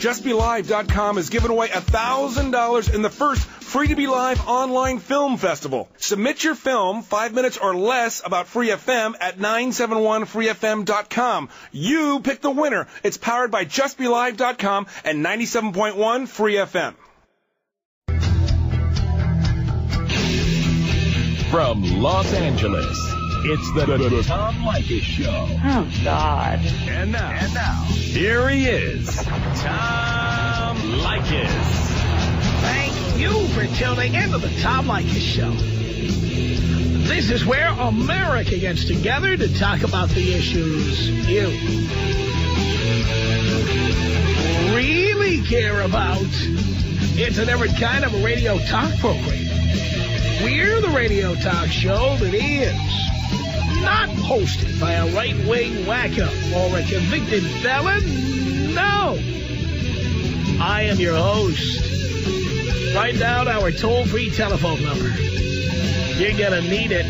JustBeLive.com is giving away $1,000 in the first Free to Be Live online film festival. Submit your film, 5 minutes or less, about Free FM at 971freefm.com. You pick the winner. It's powered by JustBeLive.com and 97.1 Free FM. From Los Angeles, it's the Tom Leykis Show. Oh, God. And now, here he is, Tom Leykis. Thank you for tuning in to the Tom Leykis Show. This is where America gets together to talk about the issues you really care about. It's a different kind of a radio talk program. We're the radio talk show that is not hosted by a right-wing wacko or a convicted felon. No. I am your host. Write down our toll-free telephone number. You're going to need it.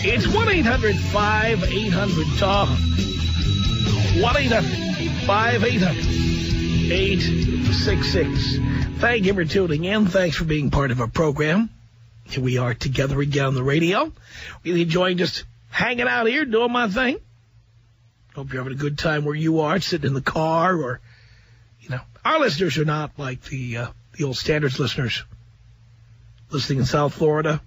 It's 1-800-5800-TOM. 1-800-5800-866. Thank you for tuning in. Thanks for being part of our program. Here we are together again on the radio. Really enjoying just hanging out here, doing my thing. Hope you're having a good time where you are, sitting in the car or, you know. Our listeners are not like the old Standards listeners listening in South Florida.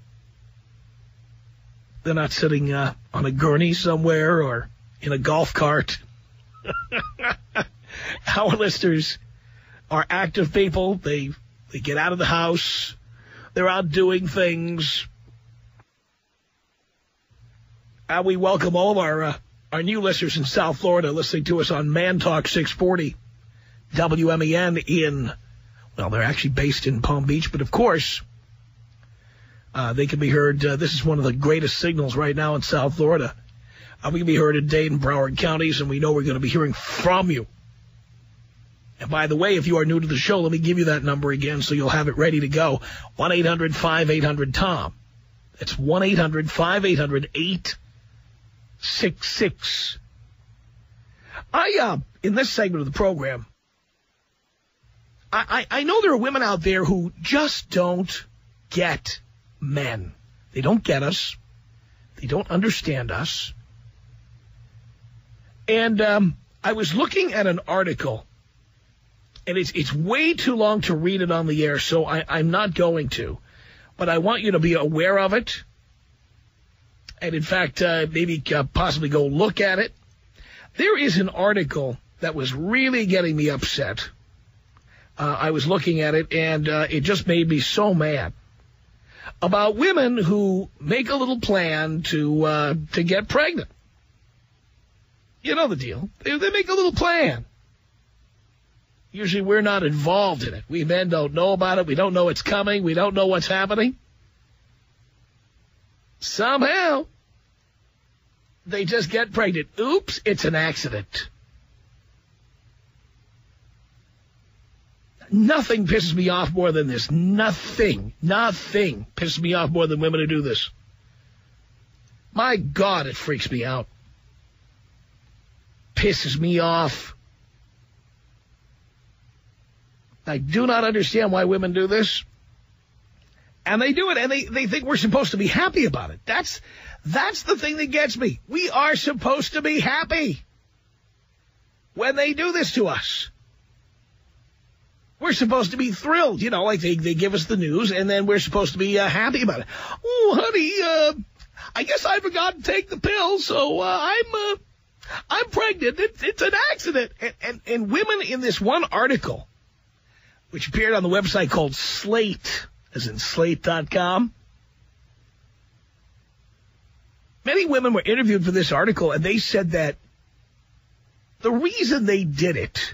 They're not sitting on a gurney somewhere or in a golf cart. Our listeners are active people. They get out of the house. They're out doing things. And we welcome all of our new listeners in South Florida listening to us on Man Talk 640 WMEN in, well, they're actually based in Palm Beach, but of course, they can be heard. This is one of the greatest signals right now in South Florida. We can be heard in Dade and Broward counties, and we know we're going to be hearing from you. And by the way, if you are new to the show, let me give you that number again so you'll have it ready to go. 1-800-5800-TOM. That's 1-800-5800-866. In this segment of the program, I know there are women out there who just don't get men. They don't get us. They don't understand us. And I was looking at an article, and it's way too long to read it on the air, so I'm not going to. But I want you to be aware of it. And, in fact, maybe possibly go look at it. There is an article that was really getting me upset. I was looking at it, and it just made me so mad. About women who make a little plan to get pregnant. You know the deal. They make a little plan. Usually we're not involved in it. We men don't know about it. We don't know it's coming. We don't know what's happening. Somehow, they just get pregnant. Oops, it's an accident. Nothing pisses me off more than this. Nothing pisses me off more than women who do this. My God, it freaks me out. Pisses me off. I do not understand why women do this. And they do it, and they think we're supposed to be happy about it. That's the thing that gets me. We are supposed to be happy when they do this to us. We're supposed to be thrilled, you know, like they give us the news, and then we're supposed to be happy about it. Oh, honey, I guess I forgot to take the pill, so I'm pregnant. It's an accident. And women in this one article, which appeared on the website called Slate, as in Slate.com. Many women were interviewed for this article, and they said that the reason they did it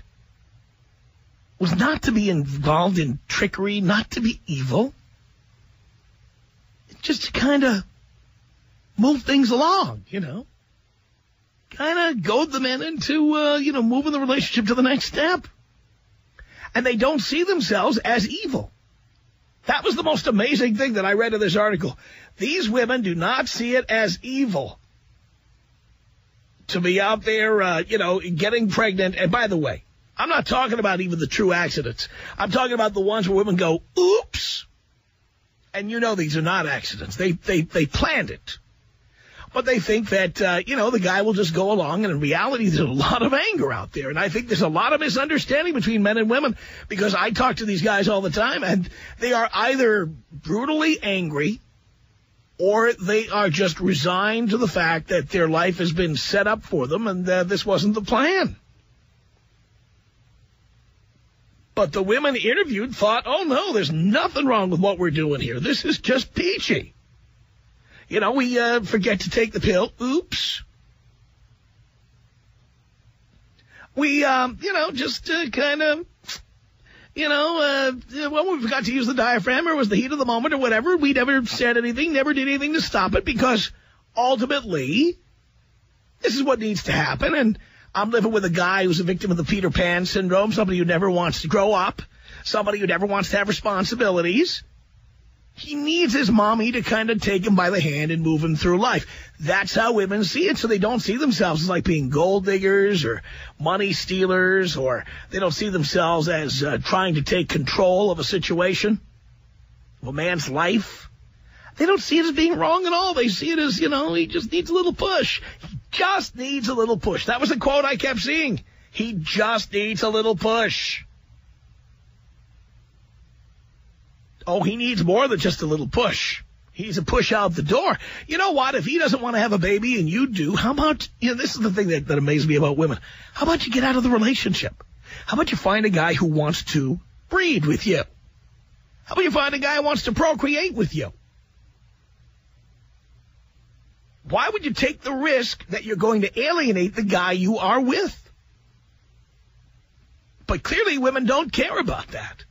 was not to be involved in trickery, not to be evil, just to kind of move things along, you know. Kind of goad the men into, moving the relationship to the next step. And they don't see themselves as evil. That was the most amazing thing that I read in this article. These women do not see it as evil to be out there, getting pregnant. And by the way, I'm not talking about even the true accidents. I'm talking about the ones where women go, oops. And you know these are not accidents. They planned it. But they think that, the guy will just go along. And in reality, there's a lot of anger out there. And I think there's a lot of misunderstanding between men and women because I talk to these guys all the time. And they are either brutally angry or they are just resigned to the fact that their life has been set up for them and this wasn't the plan. But the women interviewed thought, oh, no, there's nothing wrong with what we're doing here. This is just peachy. We forget to take the pill. Oops. We, just kind of, we forgot to use the diaphragm or it was the heat of the moment or whatever. We never said anything, never did anything to stop it because ultimately this is what needs to happen. And I'm living with a guy who's a victim of the Peter Pan syndrome, somebody who never wants to grow up, somebody who never wants to have responsibilities. He needs his mommy to kind of take him by the hand and move him through life. That's how women see it, so they don't see themselves as like being gold diggers or money stealers, or they don't see themselves as trying to take control of a situation, of a man's life. They don't see it as being wrong at all. They see it as, he just needs a little push. He just needs a little push. That was a quote I kept seeing. He just needs a little push. Oh, he needs more than just a little push. He needs a push out the door. You know what? If he doesn't want to have a baby and you do, how about, this is the thing that amazes me about women. How about you get out of the relationship? How about you find a guy who wants to breed with you? How about you find a guy who wants to procreate with you? Why would you take the risk that you're going to alienate the guy you are with? But clearly women don't care about that.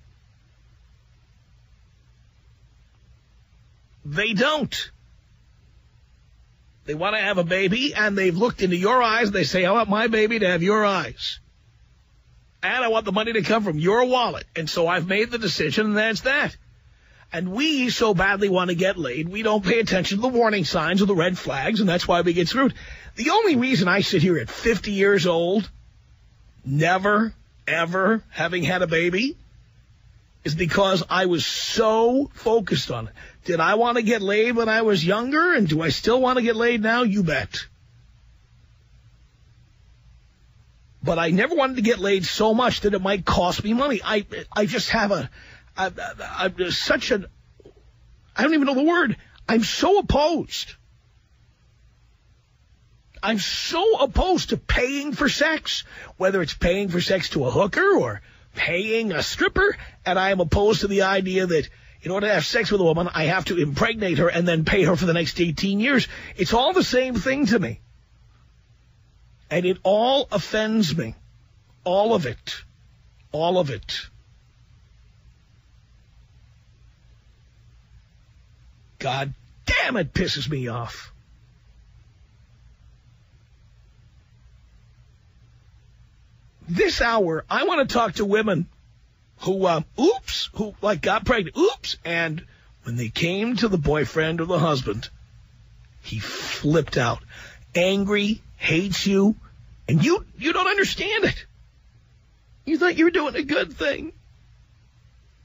They don't. They want to have a baby, and they've looked into your eyes, and they say, I want my baby to have your eyes. And I want the money to come from your wallet. And so I've made the decision, and that's that. And we so badly want to get laid, we don't pay attention to the warning signs or the red flags, and that's why we get screwed. The only reason I sit here at 50 years old, never, ever having had a baby, is because I was so focused on it. Did I want to get laid when I was younger, and do I still want to get laid now? You bet. But I never wanted to get laid so much that it might cost me money. I just have such an, I don't even know the word. I'm so opposed. I'm so opposed to paying for sex, whether it's paying for sex to a hooker or paying a stripper, and I am opposed to the idea that in order to have sex with a woman, I have to impregnate her and then pay her for the next 18 years. It's all the same thing to me. And it all offends me. All of it. All of it. God damn, it pisses me off. This hour, I want to talk to women who, who got pregnant, and when they came to the boyfriend or the husband, he flipped out, angry, hates you, and you don't understand it. You thought you were doing a good thing.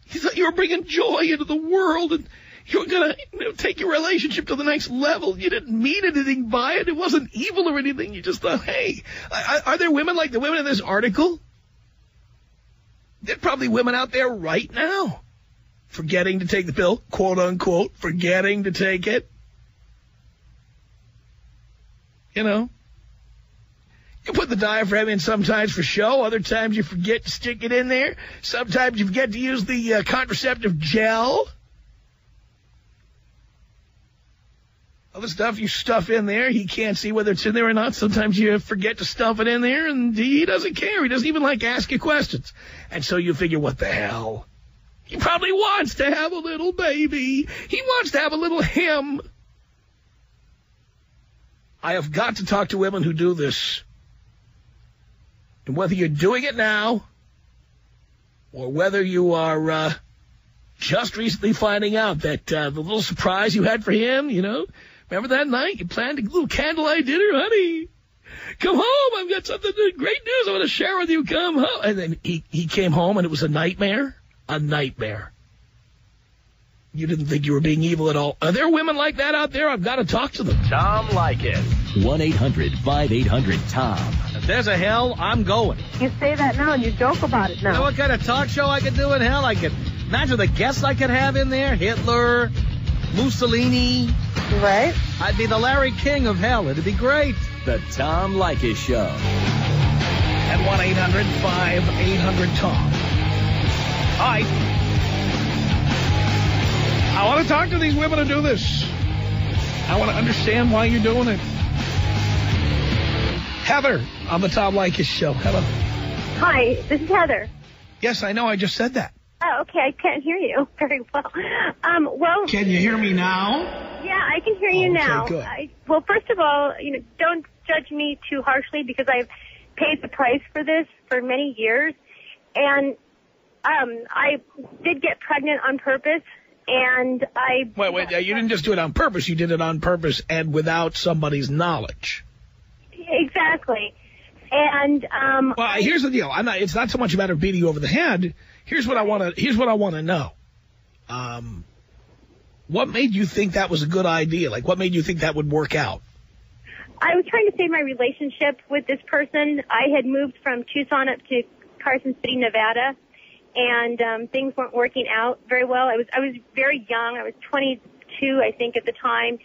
You thought you were bringing joy into the world, and you were going to take your relationship to the next level. You didn't mean anything by it. It wasn't evil or anything. You just thought, hey, are there women like the women in this article? There are probably women out there right now forgetting to take the pill, quote unquote, forgetting to take it. You put the diaphragm in sometimes for show. Other times you forget to stick it in there. Sometimes you forget to use the contraceptive gel. Other stuff you stuff in there. He can't see whether it's in there or not. Sometimes you forget to stuff it in there, and he doesn't care. He doesn't even like asking questions. And so you figure, what the hell? He probably wants to have a little baby. He wants to have a little him. I have got to talk to women who do this. And whether you're doing it now or whether you are just recently finding out that the little surprise you had for him, remember that night you planned a little candlelight dinner, honey? Come home. I've got something great news I want to share with you. Come home. And then he came home, and it was a nightmare. A nightmare. You didn't think you were being evil at all. Are there women like that out there? I've got to talk to them. Tom Leykis. 1-800-5800-TOM. If there's a hell, I'm going. You say that now and you joke about it now. You know what kind of talk show I could do in hell? I could imagine the guests I could have in there. Hitler, Mussolini. Right? I'd be the Larry King of hell. It'd be great. The Tom Leykis Show. At 1-800-5800-TOM. Hi. I want to talk to these women who do this. I want to understand why you're doing it. Heather on the Tom Leykis Show. Hello. Hi, this is Heather. Yes, I know. I just said that. Oh, okay. I can't hear you very well. Can you hear me now? Yeah, I can hear you now. Good. Well, first of all, don't judge me too harshly because I've paid the price for this for many years, and I did get pregnant on purpose. And Wait, you didn't just do it on purpose. You did it on purpose and without somebody's knowledge. Exactly. And well, here's the deal. It's not so much a matter of beating you over the head. Here's what I want to know. What made you think that was a good idea? Like, what made you think that would work out? I was trying to save my relationship with this person. I had moved from Tucson up to Carson City, Nevada. And things weren't working out very well. I was very young. I was 22, I think, at the time.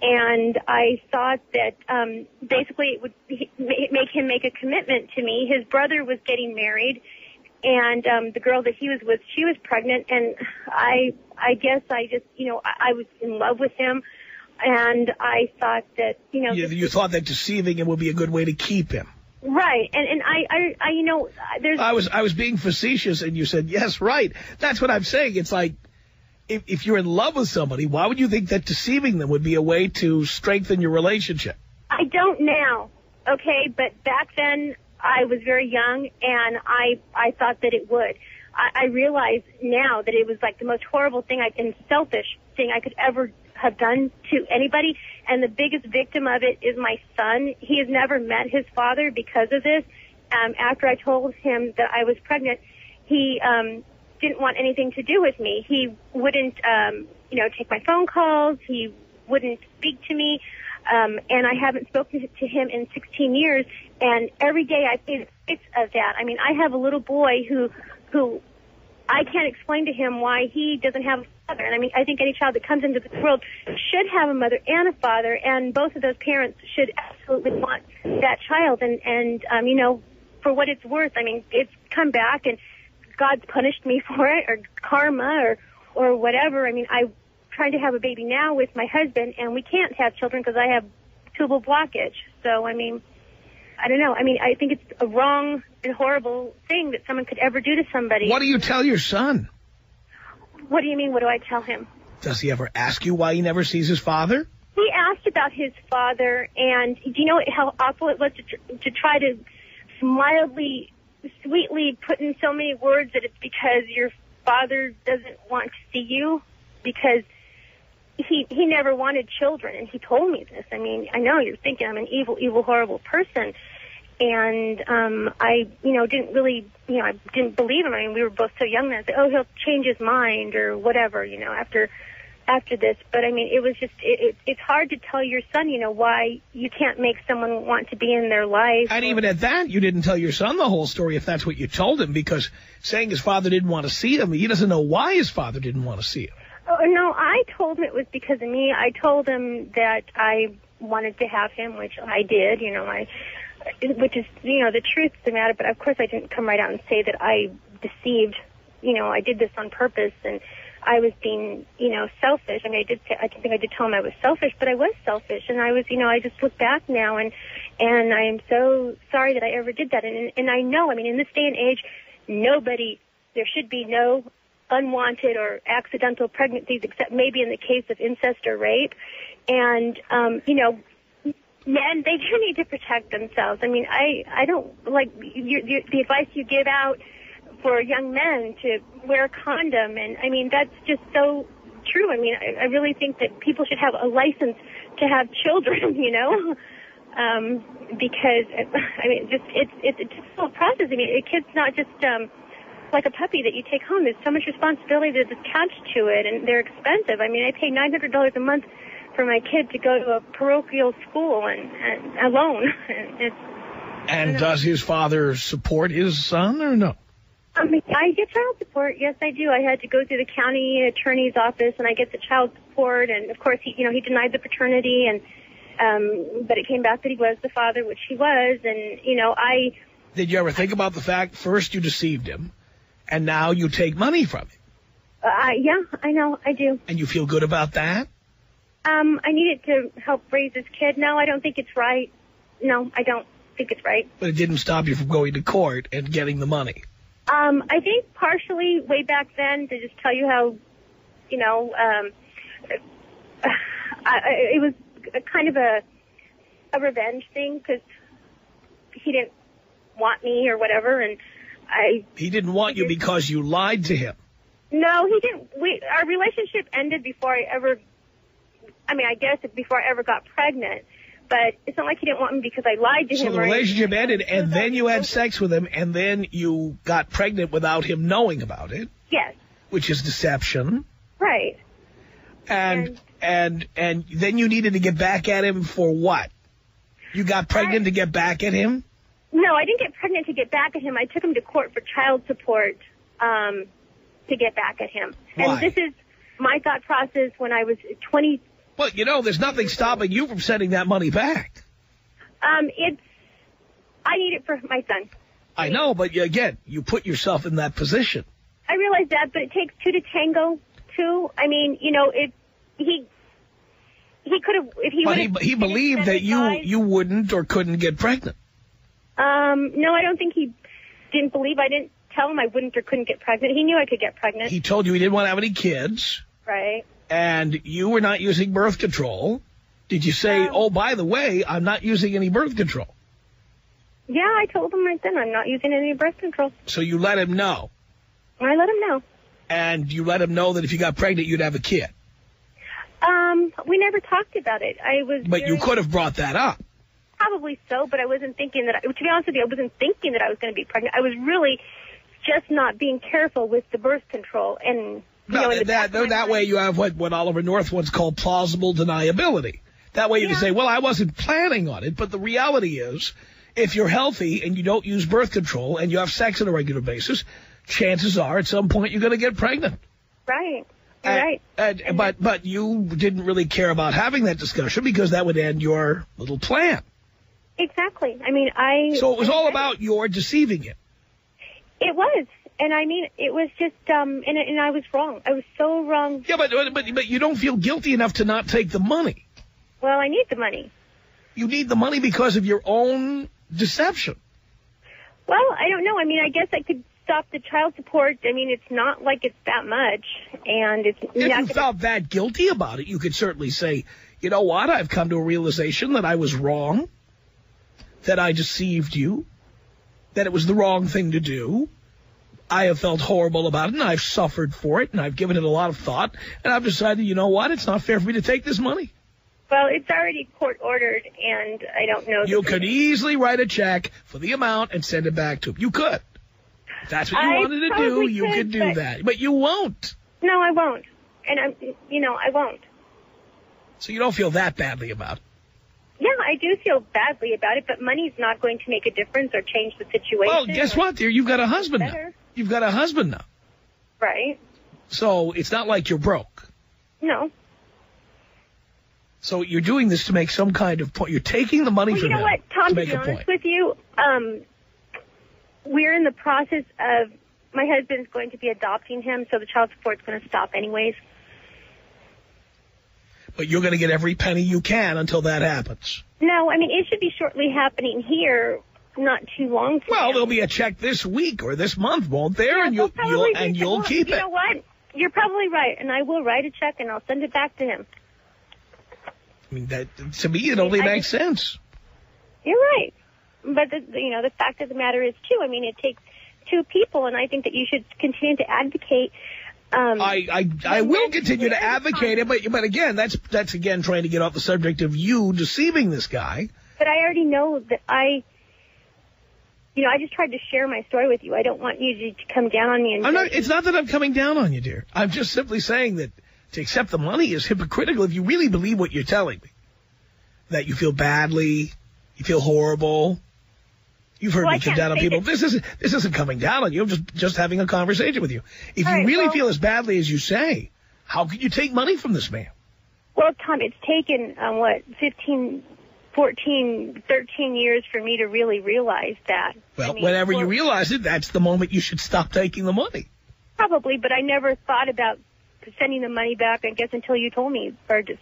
And I thought that basically it would make him make a commitment to me. His brother was getting married, and the girl that he was with, she was pregnant. And I guess I just, I was in love with him. And I thought that, You thought that deceiving him would be a good way to keep him. Right, and there's... I was being facetious, and you said, yes, right. That's what I'm saying. It's like, if you're in love with somebody, why would you think that deceiving them would be a way to strengthen your relationship? I don't now, okay? But back then, I was very young, and I thought that it would. I realize now that it was like the most horrible thing and selfish thing I could ever have done to anybody, and the biggest victim of it is my son. He has never met his father because of this. After I told him that I was pregnant, he didn't want anything to do with me. He wouldn't, take my phone calls. He wouldn't speak to me, and I haven't spoken to him in 16 years, and every day I pay the price of that. I mean, I have a little boy who I can't explain to him why he doesn't have a father. And I mean, I think any child that comes into this world should have a mother and a father, and both of those parents should absolutely want that child. And for what it's worth, I mean, it's come back, and God's punished me for it, or karma, or whatever. I mean, I'm trying to have a baby now with my husband, and we can't have children because I have tubal blockage. So, I mean, I don't know. I mean, I think it's a wrong and horrible thing that someone could ever do to somebody. What do you tell your son? What do you mean, what do I tell him? Does he ever ask you why he never sees his father? He asked about his father, and do you know how awful it was to try to mildly, sweetly put in so many words that it's because your father doesn't want to see you? Because he never wanted children, and he told me this. I mean, I know you're thinking I'm an evil, evil, horrible person. And I, didn't really, I didn't believe him. I mean, we were both so young then. I said, he'll change his mind or whatever, after this. But, I mean, it was just, it's hard to tell your son, why you can't make someone want to be in their life. And even at that, you didn't tell your son the whole story if that's what you told him, because saying his father didn't want to see him, he doesn't know why his father didn't want to see him. Oh, no, I told him it was because of me. I told him that I wanted to have him, which I did, which is, the truth of the matter. But, of course, I didn't come right out and say that I deceived. I did this on purpose, and I was being, selfish. I mean, I think I did tell him I was selfish, but I was selfish. And I was, I just look back now, and I am so sorry that I ever did that. And I know, I mean, in this day and age, there should be no unwanted or accidental pregnancies, except maybe in the case of incest or rape. And, men, they do need to protect themselves. I mean, I don't like the advice you give out for young men to wear a condom. And, I mean, that's just so true. I mean, I really think that people should have a license to have children, because I mean, it's just a whole process. I mean, a kid's not just like a puppy that you take home. There's so much responsibility that's attached to it, and they're expensive. I mean, I pay $900 a month for my kid to go to a parochial school and alone. And does his father support his son or no? I get child support. Yes, I do. I had to go through the county attorney's office, and I get the child support. And of course, he denied the paternity, and but it came back that he was the father, which he was. And Did you ever think about the fact first you deceived him, and now you take money from him? Yeah, I know, I do. And you feel good about that? I needed to help raise his kid. No, I don't think it's right. No, I don't think it's right. But it didn't stop you from going to court and getting the money. I think partially way back then, to just tell you how, it was kind of a revenge thing, because he didn't want me or whatever, and He didn't want you because you lied to him. No, he didn't. Our relationship ended before I guess before I ever got pregnant. But it's not like he didn't want me because I lied to him. So the relationship ended, and then you had sex with him, and then you got pregnant without him knowing about it. Yes. Which is deception. Right. And then you needed to get back at him for what? You got pregnant to get back at him? No, I didn't get pregnant to get back at him. I took him to court for child support to get back at him. Why? And this is my thought process when I was 20. Well, there's nothing stopping you from sending that money back. I need it for my son. I know, but again, you put yourself in that position. I realize that, but it takes two to tango, too. I mean, he could have, if he would have... He believed that you wouldn't or couldn't get pregnant. No, I don't think he didn't believe. I didn't tell him I wouldn't or couldn't get pregnant. He knew I could get pregnant. He told you he didn't want to have any kids. Right. And you were not using birth control. Did you say, oh, by the way, I'm not using any birth control? Yeah, I told him right then I'm not using any birth control. So you let him know? I let him know. And you let him know that if you got pregnant, you'd have a kid? We never talked about it. But you could have brought that up. Probably so, but I wasn't thinking that, to be honest with you, I wasn't thinking that I was going to be pregnant. I was really just not being careful with the birth control. And that way you have what Oliver North once called plausible deniability. That way you can say, well, I wasn't planning on it, but the reality is, if you're healthy and you don't use birth control and you have sex on a regular basis, chances are at some point you're going to get pregnant. Right. Right. But you didn't really care about having that discussion because that would end your little plan. Exactly. I mean, So it was all about your deceiving him. It was. And I mean, it was just, and I was wrong. I was so wrong. Yeah, but you don't feel guilty enough to not take the money. Well, I need the money. You need the money because of your own deception. Well, I don't know. I mean, I guess I could stop the child support. I mean, it's not like it's that much. And it's if you felt that guilty about it, you could certainly say, you know what, I've come to a realization that I was wrong, that I deceived you, that it was the wrong thing to do. I have felt horrible about it, and I've suffered for it, and I've given it a lot of thought, and I've decided, you know what, it's not fair for me to take this money. Well, it's already court-ordered, and I don't know. You could easily write a check for the amount and send it back to him. You could. If that's what you wanted to do, you could do that. But you won't. No, I won't. And, I won't. So you don't feel that badly about it? Yeah, I do feel badly about it, but money's not going to make a difference or change the situation. Well, guess what, dear? You've got a husband now. You've got a husband now. Right. So it's not like you're broke. No. So you're doing this to make some kind of point. You're taking the money from him. You know what, Tom, to make be a honest point. with you, we're in the process of, my husband's going to be adopting him, so the child support's going to stop anyways. But you're going to get every penny you can until that happens. No, I mean, it should be shortly happening here, not too long from now. There'll be a check this week or this month, won't there? Yeah, and you'll keep it. You know what? You're probably right, and I will write a check, and I'll send it back to him. I mean, that, to me, it only makes sense. You're right. But, the fact of the matter is, too, I mean, it takes two people, and I think that you should continue to advocate. I will continue to advocate it, but again, that's again trying to get off the subject of you deceiving this guy. But I already know that I just tried to share my story with you. I don't want you to come down on me. It's not that I'm coming down on you, dear. I'm just simply saying that to accept the money is hypocritical if you really believe what you're telling me. That you feel badly, you feel horrible. You've heard me come down on people. This isn't coming down on you. I'm just having a conversation with you. If you really feel as badly as you say, how could you take money from this man? Well, Tom, it's taken, 15, 14, 13 years for me to really realize that. Well, whenever you realize it, that's the moment you should stop taking the money. Probably, but I never thought about sending the money back, I guess, until you told me, or just,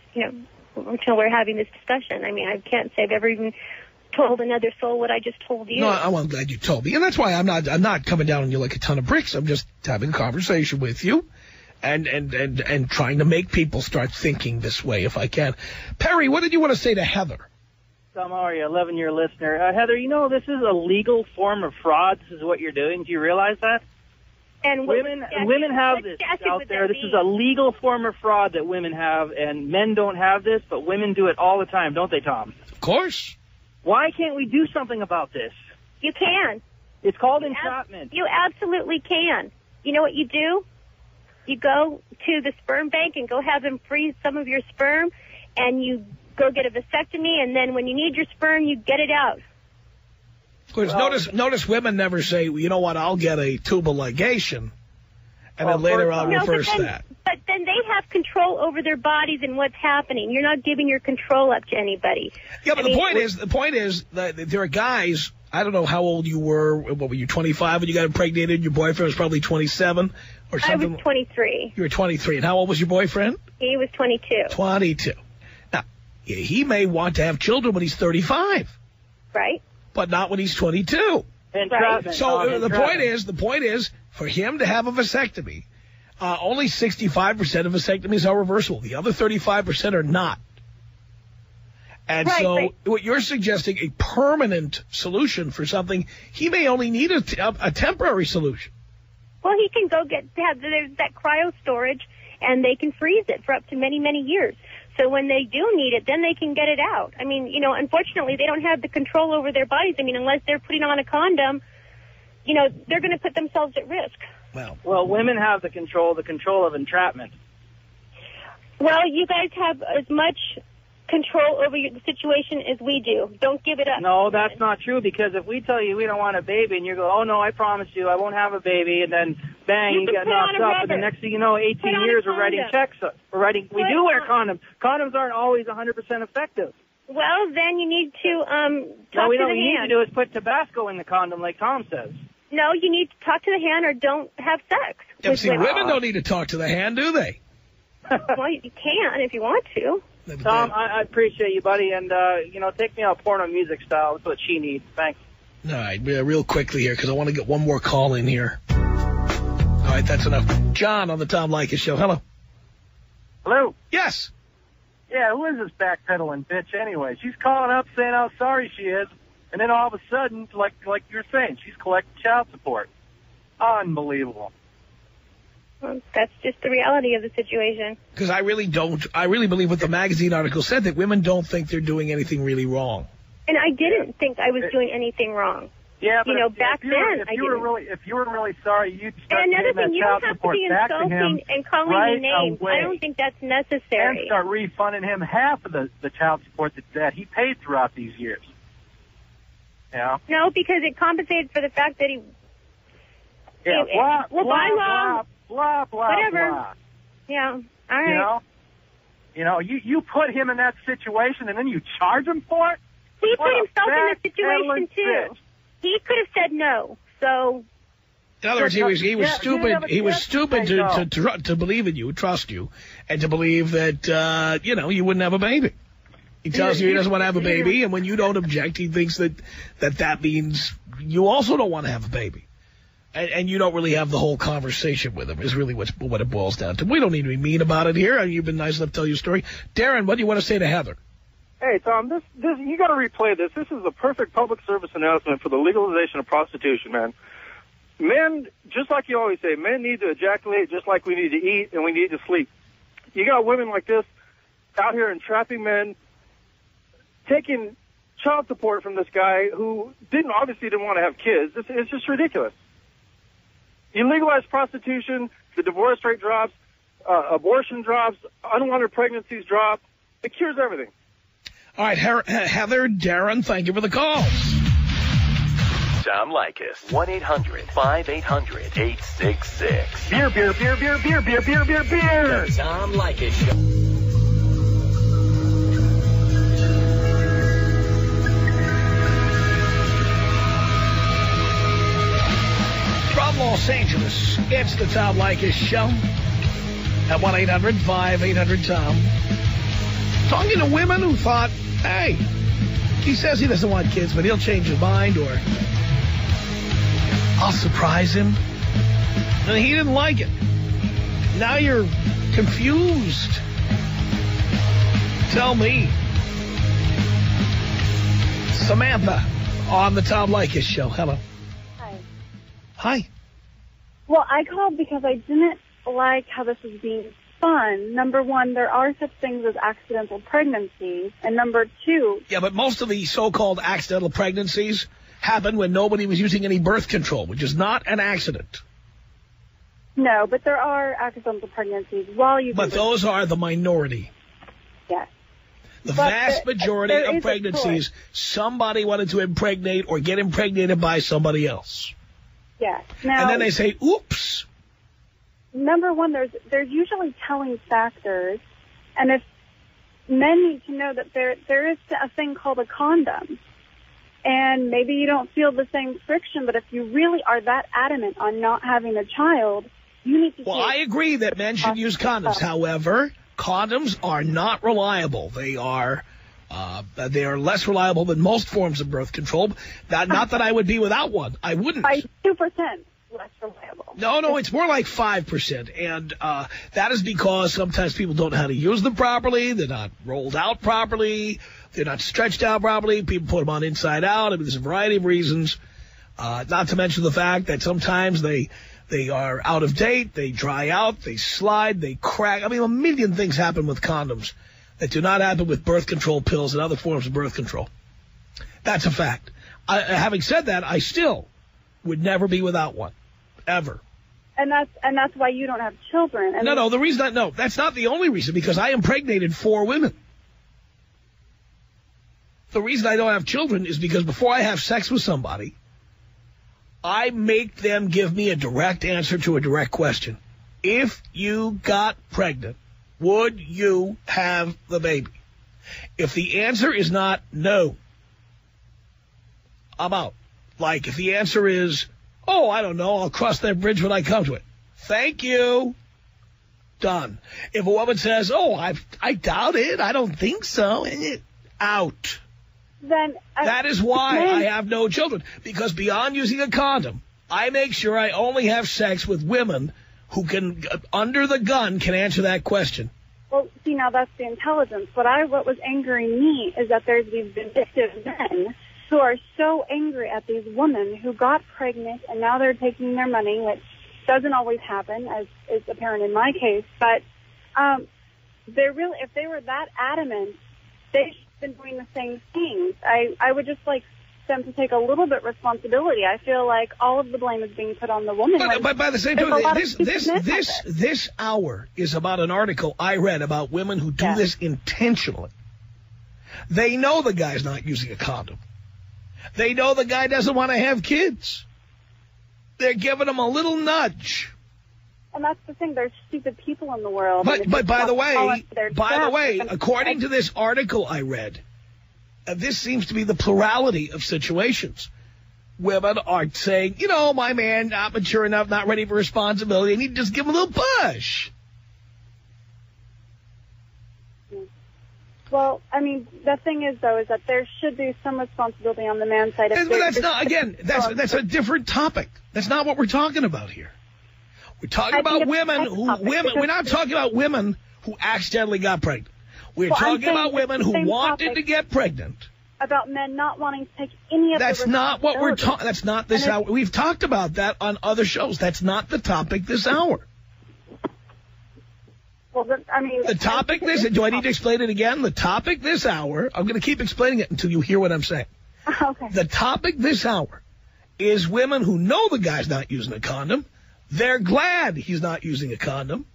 until we're having this discussion. I mean, I can't say I've ever even told another soul what I just told you. No, I'm glad you told me. And that's why I'm not coming down on you like a ton of bricks. I'm just having a conversation with you and trying to make people start thinking this way if I can. Perry, what did you want to say to Heather? Tom, how are you? 11-year listener. Heather, this is a legal form of fraud. This is what you're doing. Do you realize that? And women have this out there. This is a legal form of fraud that women have, and men don't have this, but women do it all the time, don't they, Tom? Of course. Why can't we do something about this? You can. It's called entrapment. You absolutely can. You know what you do? You go to the sperm bank and go have them freeze some of your sperm, and you go get a vasectomy, and then when you need your sperm, you get it out. Of course, notice women never say, well, you know what, I'll get a tubal ligation, and then later I'll reverse that. But then they have control over their bodies and what's happening. You're not giving your control up to anybody. Yeah, but the point is that there are guys, I don't know how old you were, what were you, 25 when you got impregnated? Your boyfriend was probably 27 or something? I was 23. You were 23. And how old was your boyfriend? He was 22. 22. Now, he may want to have children when he's 35. Right. But not when he's 22. Right. So the point is, for him to have a vasectomy, only 65% of vasectomies are reversible. The other 35% are not. And what you're suggesting, a permanent solution for something, he may only need a temporary solution. Well, he can go there's that cryo storage, and they can freeze it for up to many, many years. So when they do need it, then they can get it out. I mean, unfortunately, they don't have the control over their bodies. I mean, unless they're putting on a condom, they're going to put themselves at risk. Well, women have the control of entrapment. Well, you guys have as much control over the situation as we do. Don't give it up. No, that's not true, because if we tell you we don't want a baby and you go, oh, no, I promise you I won't have a baby, and then, bang, you get knocked up, and the next thing you know, 18 years we're writing checks. We do wear condoms. Condoms aren't always 100% effective. Well, then you need to talk to the hand. No, what you need to do is put Tabasco in the condom like Tom says. No, you need to talk to the hand or don't have sex. Yeah, see, women don't need to talk to the hand, do they? Well, you can if you want to. Tom, I appreciate you, buddy, and, take me out porno music style. That's what she needs. Thanks. All right, real quickly here, because I want to get one more call in here. All right, that's enough. John on the Tom Leykis Show. Hello. Hello? Yes. Yeah, who is this backpedaling bitch anyway? She's calling up saying how sorry she is, and then all of a sudden, like you're saying, she's collecting child support. Unbelievable. Well, that's just the reality of the situation. Because I really believe what the magazine article said, that women don't think they're doing anything really wrong. And I didn't think I was doing anything wrong. Yeah, but back then, if you were really sorry, you'd start and another paying thing, that you child don't have to support be back to him insulting and calling right me names. away. I don't think that's necessary. And start refunding him half of the child support that he paid throughout these years. Yeah. No, because it compensated for the fact that he. Yeah. Blah, whatever. blah. Yeah. All right. You put him in that situation and then you charge him for it? He put himself in the situation, too. Bitch. He could have said no, so... In other words, he was stupid. He was stupid to believe in you, trust you, and to believe that, you wouldn't have a baby. He tells you he doesn't want to have a baby, and when you don't object, he thinks that means you also don't want to have a baby. And you don't really have the whole conversation with him, is really what it boils down to. We don't need to be mean about it here. You've been nice enough to tell your story. Darren, what do you want to say to Heather? Hey, Tom, this you got to replay this. This is the perfect public service announcement for the legalization of prostitution, man. Men, just like you always say, men need to ejaculate just like we need to eat and we need to sleep. You got women like this out here entrapping men, taking child support from this guy who obviously didn't want to have kids. It's just ridiculous. You legalize prostitution, the divorce rate drops, abortion drops, unwanted pregnancies drop. It cures everything. All right, Heather, Darren, thank you for the call. Tom Leykis, 1-800-5800-866. Beer, beer, beer, beer, beer, beer, beer, beer, beer. The Tom Leykis Show. From Los Angeles, it's the Tom Leykis Show at 1-800-5800-TOM. Talking to women who thought, hey, he says he doesn't want kids, but he'll change his mind, or I'll surprise him. And he didn't like it. Now you're confused. Tell me. Samantha on the Tom Leykis Show. Hello. Hi. Hi. Well, I called because I didn't like how this was being spun. Number one, there are such things as accidental pregnancies. And number two... Yeah, but most of the so-called accidental pregnancies happened when nobody was using any birth control, which is not an accident. No, but there are accidental pregnancies while you... But those are the minority. Yes. The vast majority of pregnancies, somebody wanted to impregnate or get impregnated by somebody else. Yes. Now, and then they say, oops. Number one, there's usually telling factors. And if men need to know that there is a thing called a condom. And maybe you don't feel the same friction, but if you really are that adamant on not having a child, you need to... Well, I agree that men should use condoms. However, condoms are not reliable. They are less reliable than most forms of birth control. Not that I would be without one. I wouldn't. By 2% less reliable. No, it's more like 5%. And that is because sometimes people don't know how to use them properly. They're not rolled out properly. They're not stretched out properly. People put them on inside out. I mean, there's a variety of reasons. Not to mention the fact that sometimes they are out of date. They dry out. They slide. They crack. I mean, a million things happen with condoms that do not happen with birth control pills and other forms of birth control. That's a fact. Having said that, I still would never be without one. Ever. And that's why you don't have children. No, the reason that's not the only reason, because I impregnated 4 women. The reason I don't have children is because before I have sex with somebody, I make them give me a direct answer to a direct question. If you got pregnant, would you have the baby? If the answer is not no, I'm out. Like if the answer is, oh, I don't know, I'll cross that bridge when I come to it. Thank you. Done. If a woman says, oh, I doubt it, I don't think so, out. Then that is why I have no children. Because beyond using a condom, I make sure I only have sex with women who can, under the gun, can answer that question. Well, see, now that's the intelligence. What was angering me is that there's these vindictive men who are so angry at these women who got pregnant and now they're taking their money, which doesn't always happen, as is apparent in my case. But if they were that adamant, they should have been doing the same things. I would just like them to take a little bit responsibility. I feel like all of the blame is being put on the woman. But by the same token, this hour is about an article I read about women who do this intentionally. They know the guy's not using a condom. They know the guy doesn't want to have kids. They're giving him a little nudge. And that's the thing. There's stupid people in the world. But by the way, according to this article I read, this seems to be the plurality of situations. Women are saying, you know, my man, not mature enough, not ready for responsibility. I need to just give him a little push. Well, I mean, the thing is, though, is that there should be some responsibility on the man's side. But that's not, again, that's a different topic. That's not what we're talking about here. We're talking about women we're not talking about women who accidentally got pregnant. We're talking about women who wanted to get pregnant. About men not wanting to take any of the responsibility. That's not what we're talking. That's not this hour. We've talked about that on other shows. That's not the topic this hour. Well, I mean... The topic this... Do I need to explain it again? The topic this hour... I'm going to keep explaining it until you hear what I'm saying. Okay. The topic this hour is women who know the guy's not using a condom. They're glad he's not using a condom.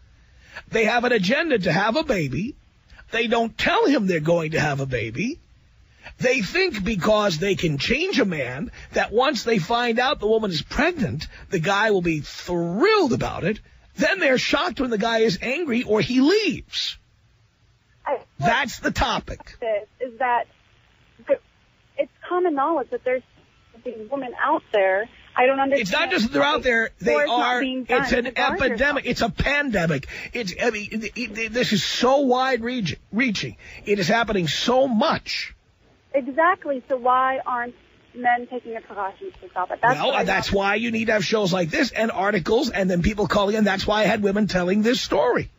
They have an agenda to have a baby. They don't tell him they're going to have a baby. They think because they can change a man that once they find out the woman is pregnant, the guy will be thrilled about it. Then they're shocked when the guy is angry or he leaves. That's the topic. Is that it's common knowledge that there's these women out there. I don't understand. It's not just that they're out there. They are. It's an epidemic. It's a pandemic. This is so wide-reaching. It is happening so much. Exactly. So why aren't men taking the precautions to stop it? That's why you need to have shows like this and articles and then people calling in. That's why I had women telling this story.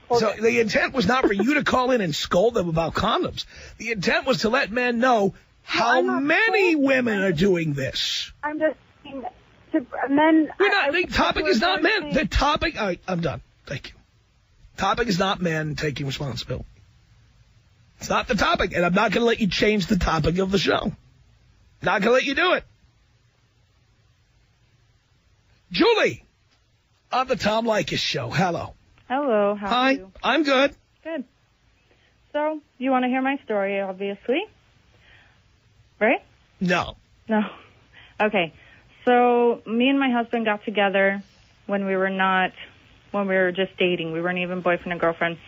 Okay. So the intent was not for you to call in and scold them about condoms. The intent was to let men know how many women are doing this. I'm just saying to men. The topic is not men. The topic... All right, I'm done. Thank you. Topic is not men taking responsibility. It's not the topic, and I'm not going to let you change the topic of the show. Not going to let you do it. Julie, on the Tom Leykis Show. Hello. Hello. How are you? Hi. I'm good. Good. So, you want to hear my story, obviously? Right? No. No. Okay. So, me and my husband got together when we were just dating. We weren't even boyfriend and girlfriend.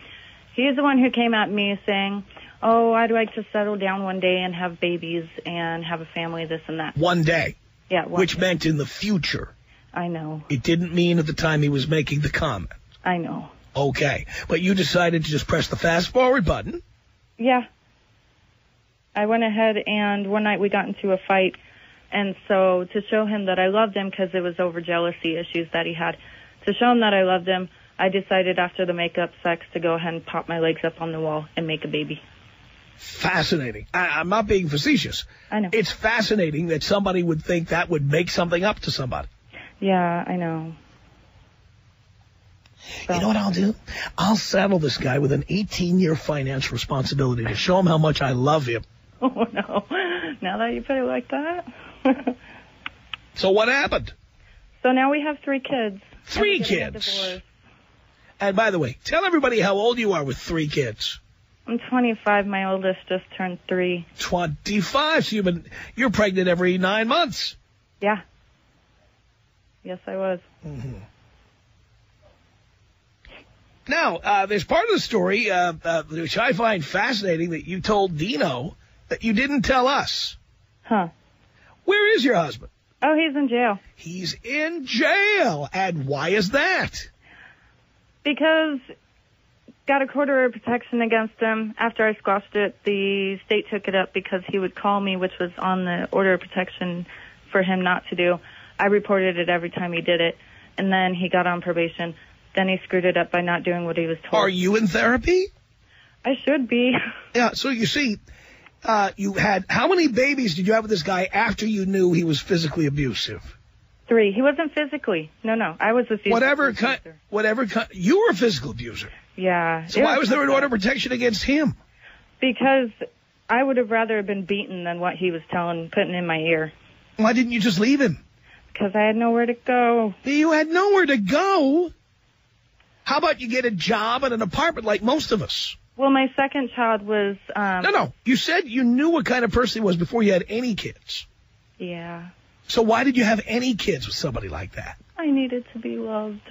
He's the one who came at me saying, oh, I'd like to settle down one day and have babies and have a family, this and that. One day? Yeah, which meant in the future. I know. It didn't mean at the time he was making the comment. I know. Okay. But you decided to just press the fast-forward button. Yeah. I went ahead and one night we got into a fight. And so to show him that I loved him, because it was over jealousy issues that he had, to show him that I loved him, I decided after the makeup sex to go ahead and pop my legs up on the wall and make a baby. Fascinating. I'm not being facetious. I know. It's fascinating that somebody would think that would make something up to somebody. Yeah, I know. So. You know what I'll do? I'll saddle this guy with an 18-year financial responsibility to show him how much I love him. Oh, no. Now that you put it like that. So what happened? So now we have 3 kids. 3 kids? And by the way, tell everybody how old you are with 3 kids. I'm 25. My oldest just turned 3. 25? So you're pregnant every 9 months. Yeah. Yes, I was. Mm-hmm. Now, there's part of the story which I find fascinating that you told Dino that you didn't tell us. Huh. Where is your husband? Oh, he's in jail. He's in jail. And why is that? Because got a court order of protection against him. After I squashed it, the state took it up because he would call me, which was on the order of protection for him not to do. I reported it every time he did it, and then he got on probation. Then he screwed it up by not doing what he was told. Are you in therapy? I should be. Yeah, so you see, you had, how many babies did you have with this guy after you knew he was physically abusive? 3. He wasn't physically. No. I was a physical abuser. You were a physical abuser. Yeah. So why was there an order of protection against him? Because I would have rather been beaten than what he was putting in my ear. Why didn't you just leave him? Because I had nowhere to go. You had nowhere to go? How about you get a job at an apartment like most of us? Well, my second child was... No. You said you knew what kind of person he was before you had any kids. Yeah. So why did you have any kids with somebody like that? I needed to be loved.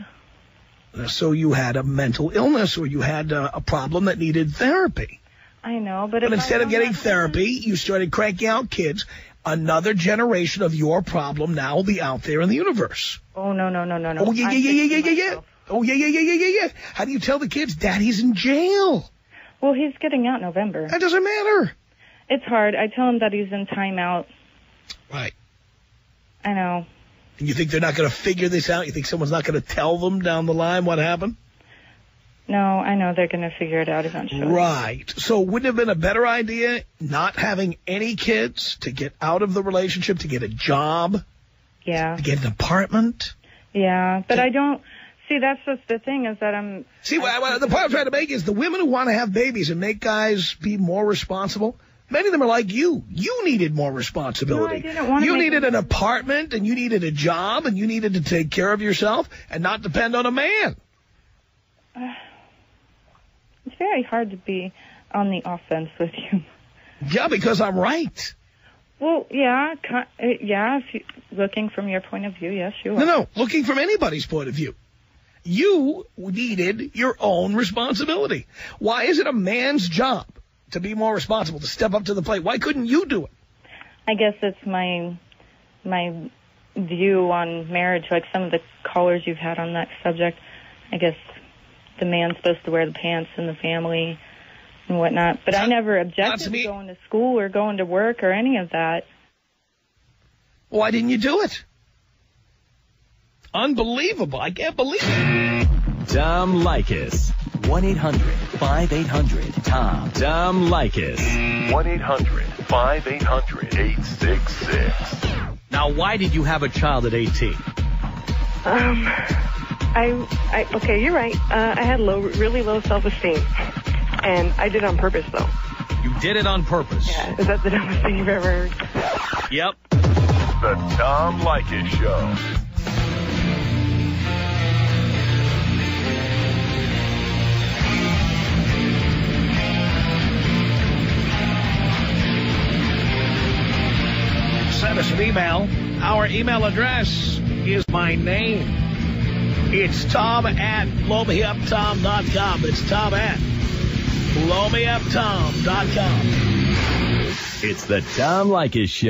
So you had a mental illness or you had a problem that needed therapy. I know, but instead of getting therapy, you started cranking out kids. Another generation of your problem now will be out there in the universe. Oh, no. Oh, yeah. Oh, yeah. How do you tell the kids Daddy's in jail? Well, he's getting out in November. That doesn't matter. It's hard. I tell him that he's in timeout. Right. I know. And you think they're not going to figure this out? You think someone's not going to tell them down the line what happened? No, I know they're going to figure it out eventually. Right. So wouldn't it have been a better idea not having any kids to get out of the relationship, to get a job? Yeah. To get an apartment? Yeah, but I don't See, that's just the thing is that I'm... See, the point I'm trying to make is the women who want to have babies and make guys be more responsible, many of them are like you. You needed more responsibility. No, I didn't want to. You needed an apartment, and you needed a job, and you needed to take care of yourself and not depend on a man. It's very hard to be on the offense with you. Yeah, because I'm right. Well, yeah, if you, looking from your point of view, yes, you are. No, looking from anybody's point of view. You needed your own responsibility. Why is it a man's job to be more responsible, to step up to the plate? Why couldn't you do it? I guess it's my view on marriage, like some of the callers you've had on that subject. I guess the man's supposed to wear the pants in the family and whatnot. But I never objected to going to school or going to work or any of that. Why didn't you do it? Unbelievable. I can't believe it. Tom Leykis. 1-800-5800-TOM. Tom Leykis. 1-800-5800-866. Now, why did you have a child at 18? Okay, you're right. I had really low self-esteem. And I did it on purpose, though. You did it on purpose? Yeah. Is that the dumbest thing you've ever heard? Yep. The Tom Leykis Show. Send us an email. Our email address is my name. It's Tom@blowmeuptom.com. It's Tom@blowmeuptom.com. It's the Tom Leykis Show.